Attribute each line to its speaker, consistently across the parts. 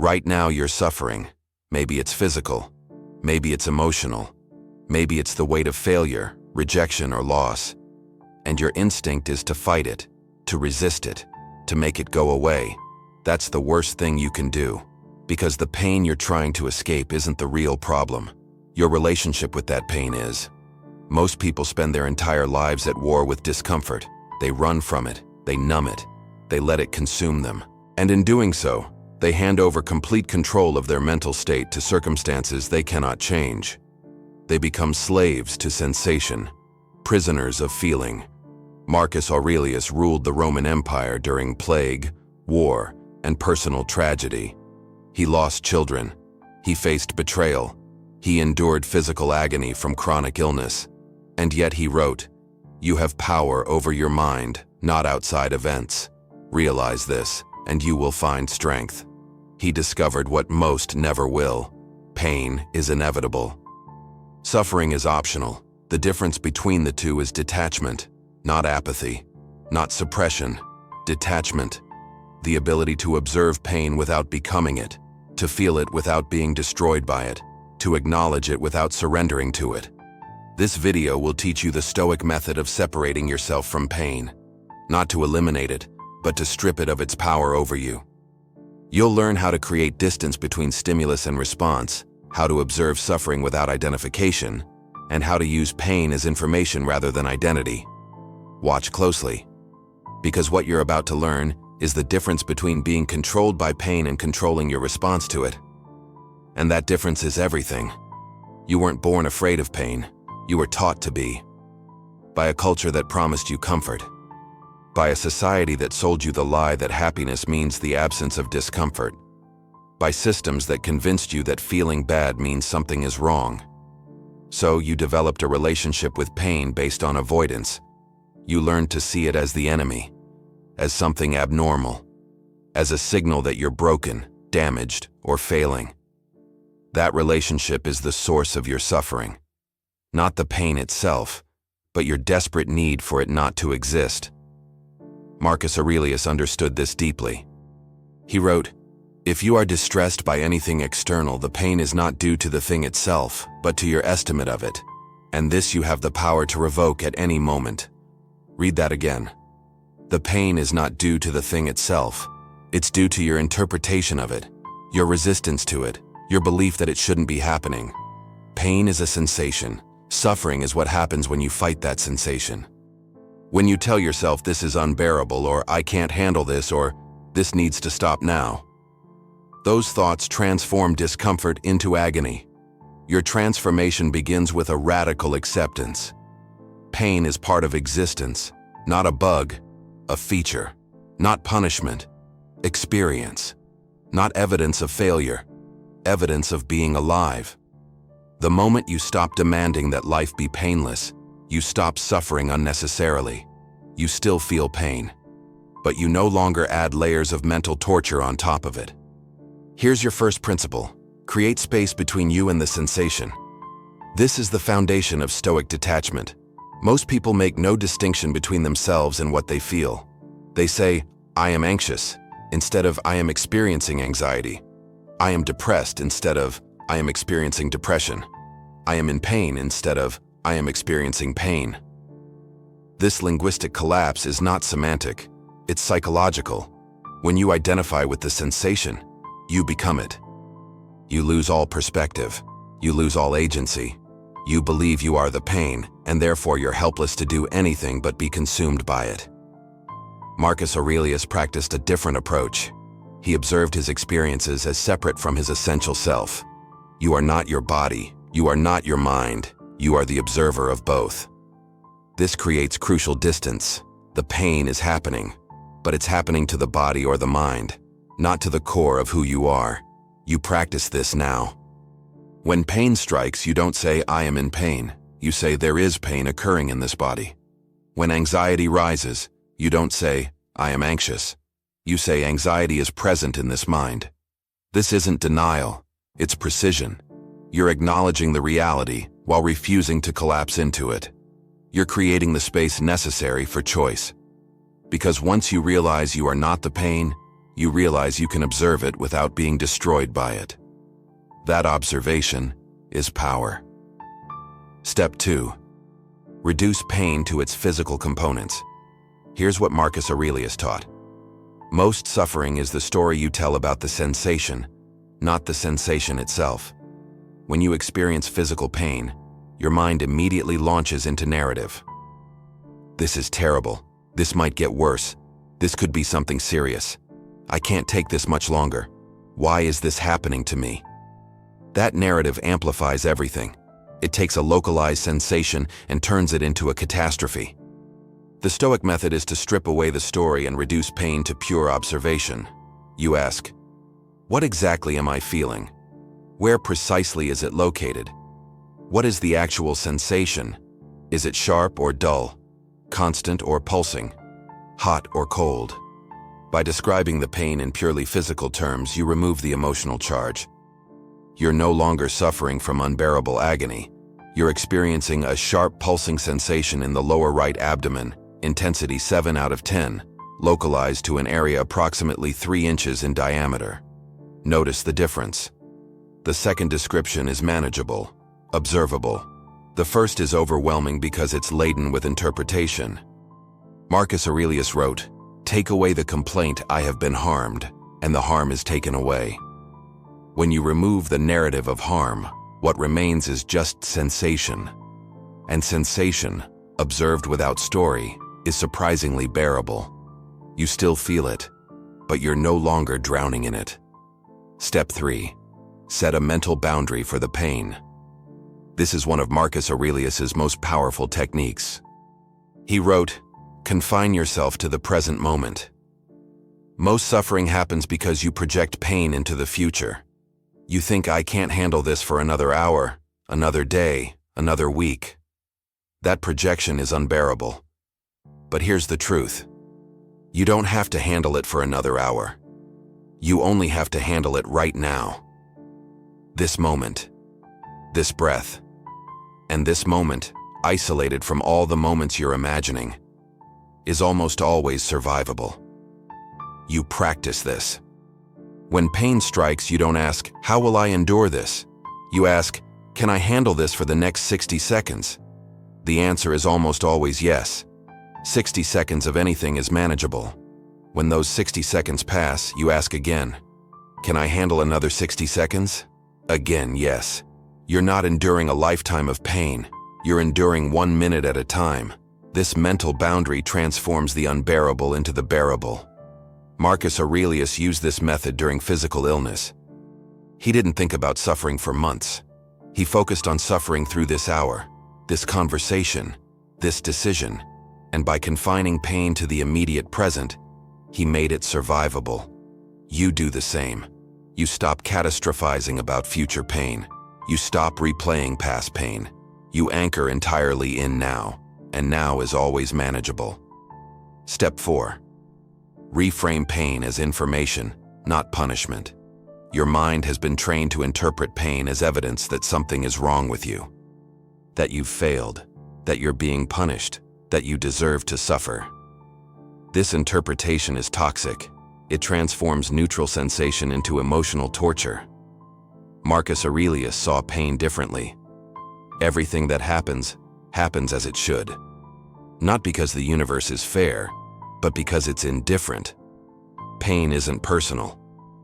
Speaker 1: Right now you're suffering. Maybe it's physical. Maybe it's emotional. Maybe it's the weight of failure, rejection, or loss. And your instinct is to fight it, to resist it, to make it go away. That's the worst thing you can do, because the pain you're trying to escape isn't the real problem. Your relationship with that pain is. Most people spend their entire lives at war with discomfort. They run from it, they numb it, they let it consume them. And in doing so, they hand over complete control of their mental state to circumstances they cannot change. They become slaves to sensation, prisoners of feeling. Marcus Aurelius ruled the Roman Empire during plague, war, and personal tragedy. He lost children. He faced betrayal. He endured physical agony from chronic illness. And yet he wrote, "You have power over your mind, not outside events. Realize this, and you will find strength." He discovered what most never will. Pain is inevitable. Suffering is optional. The difference between the two is detachment, not apathy, not suppression. Detachment. The ability to observe pain without becoming it, to feel it without being destroyed by it, to acknowledge it without surrendering to it. This video will teach you the Stoic method of separating yourself from pain, not to eliminate it, but to strip it of its power over you. You'll learn how to create distance between stimulus and response, how to observe suffering without identification, and how to use pain as information rather than identity. Watch closely, because what you're about to learn is the difference between being controlled by pain and controlling your response to it. And that difference is everything. You weren't born afraid of pain. You were taught to be. By a culture that promised you comfort. By a society that sold you the lie that happiness means the absence of discomfort. By systems that convinced you that feeling bad means something is wrong. So you developed a relationship with pain based on avoidance. You learned to see it as the enemy, as something abnormal, as a signal that you're broken, damaged, or failing. That relationship is the source of your suffering. Not the pain itself, but your desperate need for it not to exist. Marcus Aurelius understood this deeply. He wrote, "If you are distressed by anything external, the pain is not due to the thing itself, but to your estimate of it, and this you have the power to revoke at any moment." Read that again. The pain is not due to the thing itself. It's due to your interpretation of it, your resistance to it, your belief that it shouldn't be happening. Pain is a sensation. Suffering is what happens when you fight that sensation. When you tell yourself this is unbearable, or I can't handle this, or this needs to stop now. Those thoughts transform discomfort into agony. Your transformation begins with a radical acceptance. Pain is part of existence, not a bug, a feature, not punishment, experience, not evidence of failure, evidence of being alive. The moment you stop demanding that life be painless, you stop suffering unnecessarily. You still feel pain, but you no longer add layers of mental torture on top of it. Here's your first principle. Create space between you and the sensation. This is the foundation of Stoic detachment. Most people make no distinction between themselves and what they feel. They say, "I am anxious," instead of "I am experiencing anxiety." "I am depressed," instead of "I am experiencing depression." "I am in pain," instead of "I am experiencing pain." This linguistic collapse is not semantic, it's psychological. When you identify with the sensation, you become it. You lose all perspective. You lose all agency. You believe you are the pain, and therefore you're helpless to do anything but be consumed by it. Marcus Aurelius practiced a different approach. He observed his experiences as separate from his essential self. You are not your body. You are not your mind. You are the observer of both. This creates crucial distance. The pain is happening, but it's happening to the body or the mind, not to the core of who you are. You practice this now. When pain strikes, you don't say, "I am in pain." You say, "There is pain occurring in this body." When anxiety rises, you don't say, "I am anxious." You say, "Anxiety is present in this mind." This isn't denial, it's precision. You're acknowledging the reality while refusing to collapse into it. You're creating the space necessary for choice. Because once you realize you are not the pain, You realize you can observe it without being destroyed by it. That observation is power. Step 2. Reduce pain to its physical components. Here's what Marcus Aurelius taught. Most suffering is the story you tell about the sensation, not the sensation itself. When you experience physical pain, your mind immediately launches into narrative. This is terrible. This might get worse. This could be something serious. I can't take this much longer. Why is this happening to me? That narrative amplifies everything. It takes a localized sensation and turns it into a catastrophe. The Stoic method is to strip away the story and reduce pain to pure observation. You ask, what exactly am I feeling? Where precisely is it located? What is the actual sensation? Is it sharp or dull? Constant or pulsing? Hot or cold? By describing the pain in purely physical terms, you remove the emotional charge. You're no longer suffering from unbearable agony. You're experiencing a sharp pulsing sensation in the lower right abdomen, intensity 7 out of 10, localized to an area approximately 3 inches in diameter. Notice the difference. The second description is manageable, observable. The first is overwhelming because it's laden with interpretation. Marcus Aurelius wrote, "Take away the complaint, I have been harmed, and the harm is taken away." When you remove the narrative of harm, what remains is just sensation. And sensation, observed without story, is surprisingly bearable. You still feel it, but you're no longer drowning in it. Step 3. Set a mental boundary for the pain. This is one of Marcus Aurelius's most powerful techniques. He wrote, "Confine yourself to the present moment." Most suffering happens because you project pain into the future. You think, I can't handle this for another hour, another day, another week. That projection is unbearable. But here's the truth. You don't have to handle it for another hour. You only have to handle it right now. This moment, this breath, and this moment, isolated from all the moments you're imagining, is almost always survivable. You practice this. When pain strikes, you don't ask, how will I endure this? You ask, can I handle this for the next 60 seconds? The answer is almost always yes. 60 seconds of anything is manageable. When those 60 seconds pass, you ask again, can I handle another 60 seconds? Again, yes. You're not enduring a lifetime of pain. You're enduring 1 minute at a time. This mental boundary transforms the unbearable into the bearable. Marcus Aurelius used this method during physical illness. He didn't think about suffering for months. He focused on suffering through this hour, this conversation, this decision, and by confining pain to the immediate present, he made it survivable. You do the same. You stop catastrophizing about future pain. You stop replaying past pain. You anchor entirely in now, and now is always manageable. Step 4. Reframe pain as information, not punishment. Your mind has been trained to interpret pain as evidence that something is wrong with you, that you've failed, that you're being punished, that you deserve to suffer. This interpretation is toxic. It transforms neutral sensation into emotional torture. Marcus Aurelius saw pain differently. Everything that happens, happens as it should. Not because the universe is fair, but because it's indifferent. Pain isn't personal.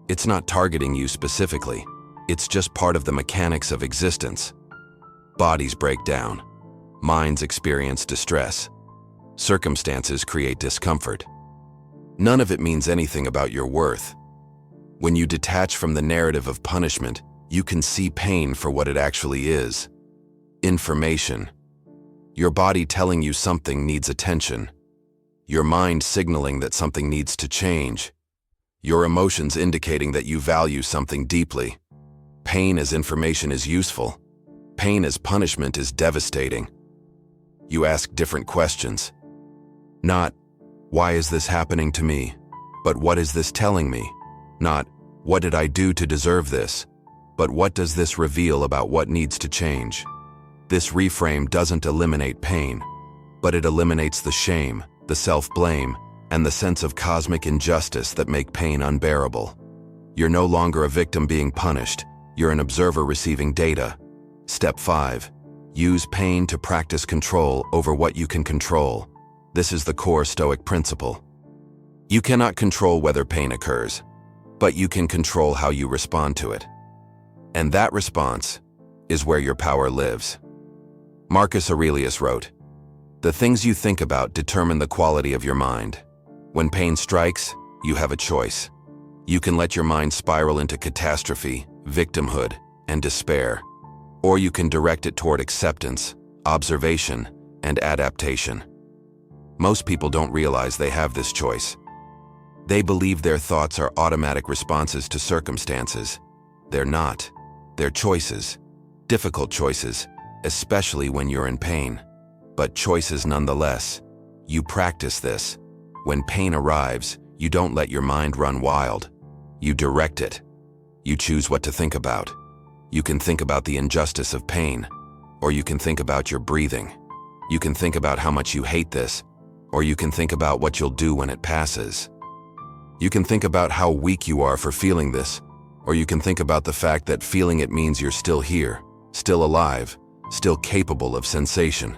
Speaker 1: It's not targeting you specifically. It's just part of the mechanics of existence. Bodies break down. Minds experience distress. Circumstances create discomfort. None of it means anything about your worth. When you detach from the narrative of punishment, you can see pain for what it actually is. Information. Your body telling you something needs attention. Your mind signaling that something needs to change. Your emotions indicating that you value something deeply. Pain as information is useful. Pain as punishment is devastating. You ask different questions. Not, why is this happening to me? But what is this telling me? Not, what did I do to deserve this? But what does this reveal about what needs to change? This reframe doesn't eliminate pain, but it eliminates the shame, the self-blame, and the sense of cosmic injustice that make pain unbearable. You're no longer a victim being punished, you're an observer receiving data. Step 5. Use pain to practice control over what you can control. This is the core Stoic principle. You cannot control whether pain occurs, but you can control how you respond to it. And that response is where your power lives. Marcus Aurelius wrote, "The things you think about determine the quality of your mind. When pain strikes, you have a choice. You can let your mind spiral into catastrophe, victimhood, and despair, or you can direct it toward acceptance, observation, and adaptation." Most people don't realize they have this choice. They believe their thoughts are automatic responses to circumstances. They're not. They're choices. Difficult choices, especially when you're in pain. But choices nonetheless. You practice this. When pain arrives, you don't let your mind run wild. You direct it. You choose what to think about. You can think about the injustice of pain, or you can think about your breathing. You can think about how much you hate this, or you can think about what you'll do when it passes. You can think about how weak you are for feeling this, or you can think about the fact that feeling it means you're still here, still alive, still capable of sensation.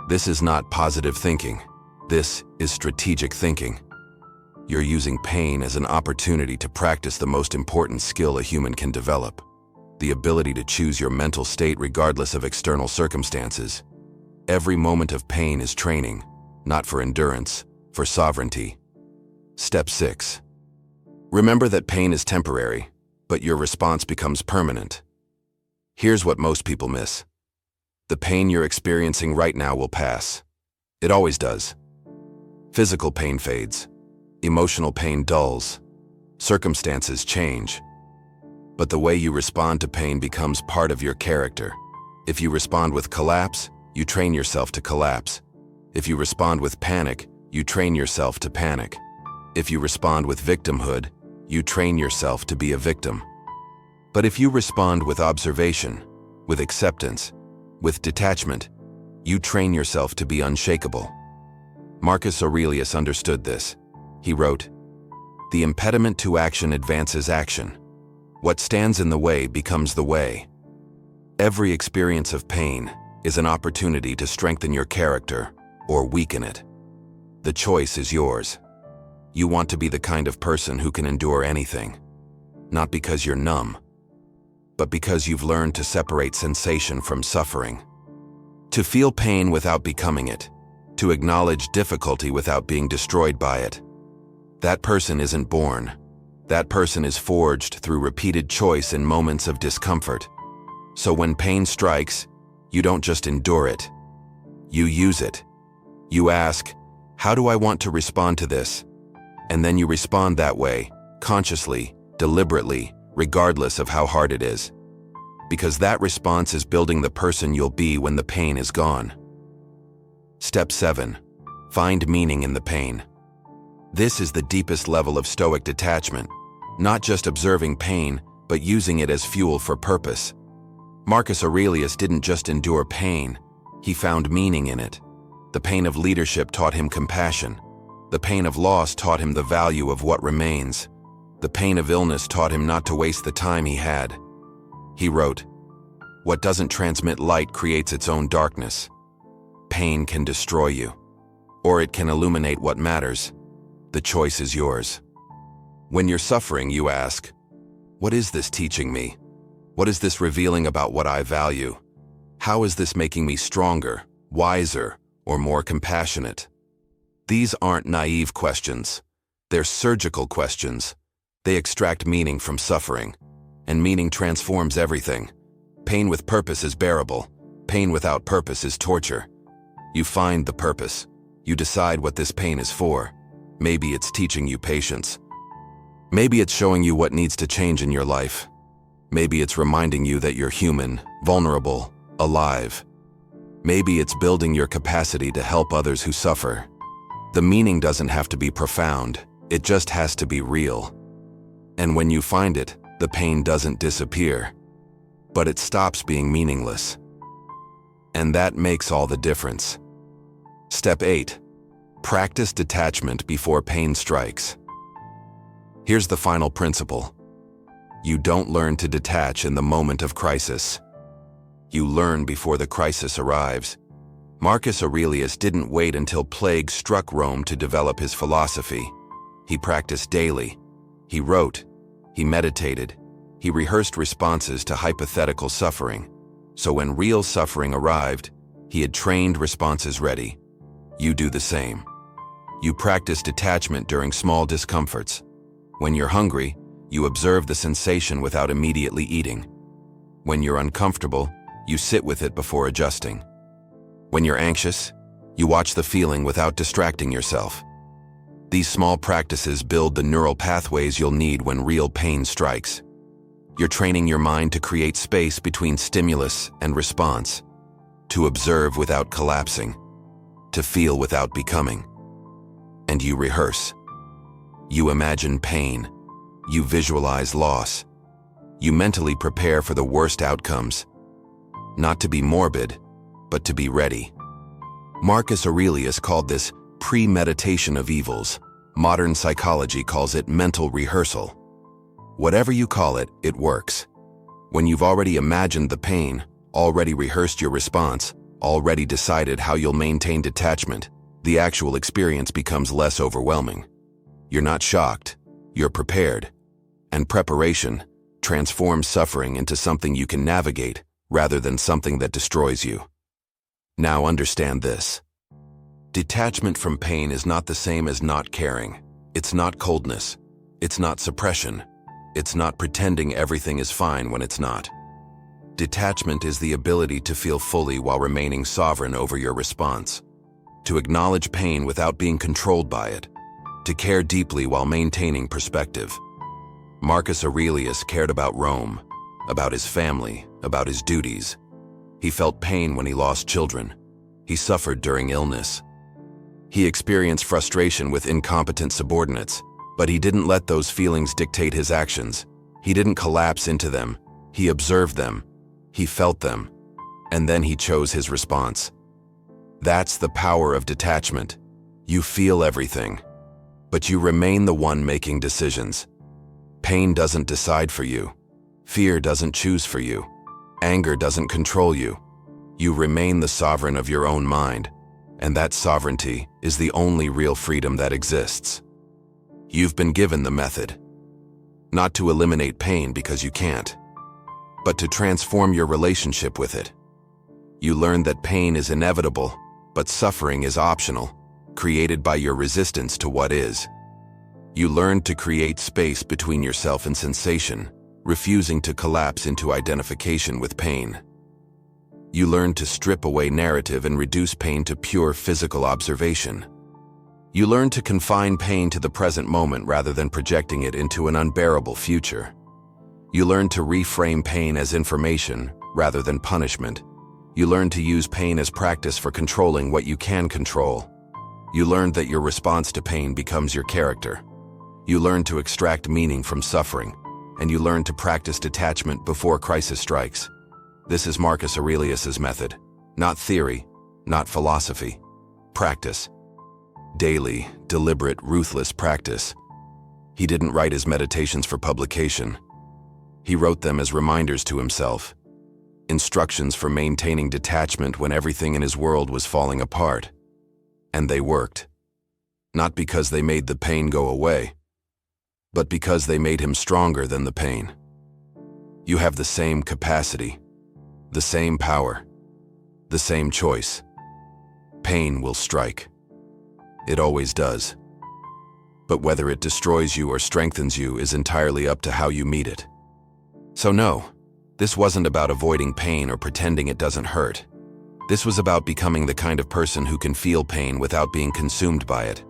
Speaker 1: This is not positive thinking. This is strategic thinking. You're using pain as an opportunity to practice the most important skill a human can develop, the ability to choose your mental state regardless of external circumstances. Every moment of pain is training, not for endurance, for sovereignty. Step 6. Remember that pain is temporary, but your response becomes permanent. Here's what most people miss. The pain you're experiencing right now will pass. It always does. Physical pain fades. Emotional pain dulls. Circumstances change. But the way you respond to pain becomes part of your character. If you respond with collapse, you train yourself to collapse. If you respond with panic, you train yourself to panic. If you respond with victimhood, you train yourself to be a victim. But if you respond with observation, with acceptance, with detachment, you train yourself to be unshakable. Marcus Aurelius understood this. He wrote, "The impediment to action advances action. What stands in the way becomes the way." Every experience of pain is an opportunity to strengthen your character or weaken it. The choice is yours. You want to be the kind of person who can endure anything, not because you're numb, but because you've learned to separate sensation from suffering. To feel pain without becoming it, to acknowledge difficulty without being destroyed by it. That person isn't born. That person is forged through repeated choice in moments of discomfort. So when pain strikes, you don't just endure it. You use it. You ask, how do I want to respond to this? And then you respond that way, consciously, deliberately, regardless of how hard it is. Because that response is building the person you'll be when the pain is gone. Step 7. Find meaning in the pain. This is the deepest level of Stoic detachment, not just observing pain, but using it as fuel for purpose. Marcus Aurelius didn't just endure pain, he found meaning in it. The pain of leadership taught him compassion. The pain of loss taught him the value of what remains. The pain of illness taught him not to waste the time he had. He wrote, "What doesn't transmit light creates its own darkness." Pain can destroy you, or it can illuminate what matters. The choice is yours. When you're suffering, you ask, what is this teaching me? What is this revealing about what I value? How is this making me stronger, wiser, or more compassionate? These aren't naive questions. They're surgical questions. They extract meaning from suffering, and meaning transforms everything. Pain with purpose is bearable. Pain without purpose is torture. You find the purpose. You decide what this pain is for. Maybe it's teaching you patience. Maybe it's showing you what needs to change in your life. Maybe it's reminding you that you're human, vulnerable, alive. Maybe it's building your capacity to help others who suffer. The meaning doesn't have to be profound, it just has to be real. And when you find it, the pain doesn't disappear, but it stops being meaningless. And that makes all the difference. Step 8. Practice detachment before pain strikes. Here's the final principle. You don't learn to detach in the moment of crisis. You learn before the crisis arrives. Marcus Aurelius didn't wait until plague struck Rome to develop his philosophy. He practiced daily. He wrote. He meditated. He rehearsed responses to hypothetical suffering. So when real suffering arrived, he had trained responses ready. You do the same. You practice detachment during small discomforts. When you're hungry, you observe the sensation without immediately eating. When you're uncomfortable, you sit with it before adjusting. When you're anxious, you watch the feeling without distracting yourself. These small practices build the neural pathways you'll need when real pain strikes. You're training your mind to create space between stimulus and response, to observe without collapsing, to feel without becoming. And you rehearse. You imagine pain. You visualize loss. You mentally prepare for the worst outcomes. Not to be morbid, but to be ready. Marcus Aurelius called this premeditation of evils. Modern psychology calls it mental rehearsal. Whatever you call it, it works. When you've already imagined the pain, already rehearsed your response, already decided how you'll maintain detachment, the actual experience becomes less overwhelming. You're not shocked, you're prepared. And preparation transforms suffering into something you can navigate rather than something that destroys you. Now understand this. Detachment from pain is not the same as not caring. It's not coldness. It's not suppression. It's not pretending everything is fine when it's not. Detachment is the ability to feel fully while remaining sovereign over your response. To acknowledge pain without being controlled by it. To care deeply while maintaining perspective. Marcus Aurelius cared about Rome, about his family, about his duties. He felt pain when he lost children. He suffered during illness. He experienced frustration with incompetent subordinates, but he didn't let those feelings dictate his actions. He didn't collapse into them. He observed them. He felt them. And then he chose his response. That's the power of detachment. You feel everything, but you remain the one making decisions. Pain doesn't decide for you. Fear doesn't choose for you. Anger doesn't control you. You remain the sovereign of your own mind, and that sovereignty is the only real freedom that exists. You've been given the method. Not to eliminate pain because you can't, but to transform your relationship with it. You learn that pain is inevitable, but suffering is optional, created by your resistance to what is. You learn to create space between yourself and sensation, refusing to collapse into identification with pain. You learn to strip away narrative and reduce pain to pure physical observation. You learn to confine pain to the present moment rather than projecting it into an unbearable future. You learn to reframe pain as information rather than punishment. You learn to use pain as practice for controlling what you can control. You learn that your response to pain becomes your character. You learn to extract meaning from suffering, and you learn to practice detachment before crisis strikes. This is Marcus Aurelius's method. Not theory, not philosophy. Practice. Daily, deliberate, ruthless practice. He didn't write his meditations for publication. He wrote them as reminders to himself. Instructions for maintaining detachment when everything in his world was falling apart. And they worked. Not because they made the pain go away, but because they made him stronger than the pain. You have the same capacity, the same power, the same choice. Pain will strike. It always does. But whether it destroys you or strengthens you is entirely up to how you meet it. So no, this wasn't about avoiding pain or pretending it doesn't hurt. This was about becoming the kind of person who can feel pain without being consumed by it,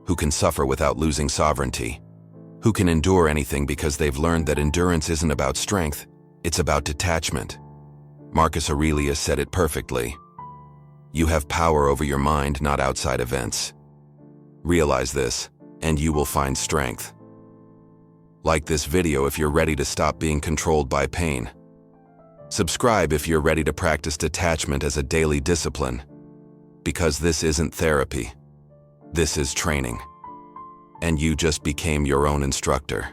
Speaker 1: who can suffer without losing sovereignty, who can endure anything because they've learned that endurance isn't about strength, it's about detachment. Marcus Aurelius said it perfectly. You have power over your mind, not outside events. Realize this, and you will find strength. Like this video if you're ready to stop being controlled by pain. Subscribe if you're ready to practice detachment as a daily discipline. Because this isn't therapy. This is training. And you just became your own instructor.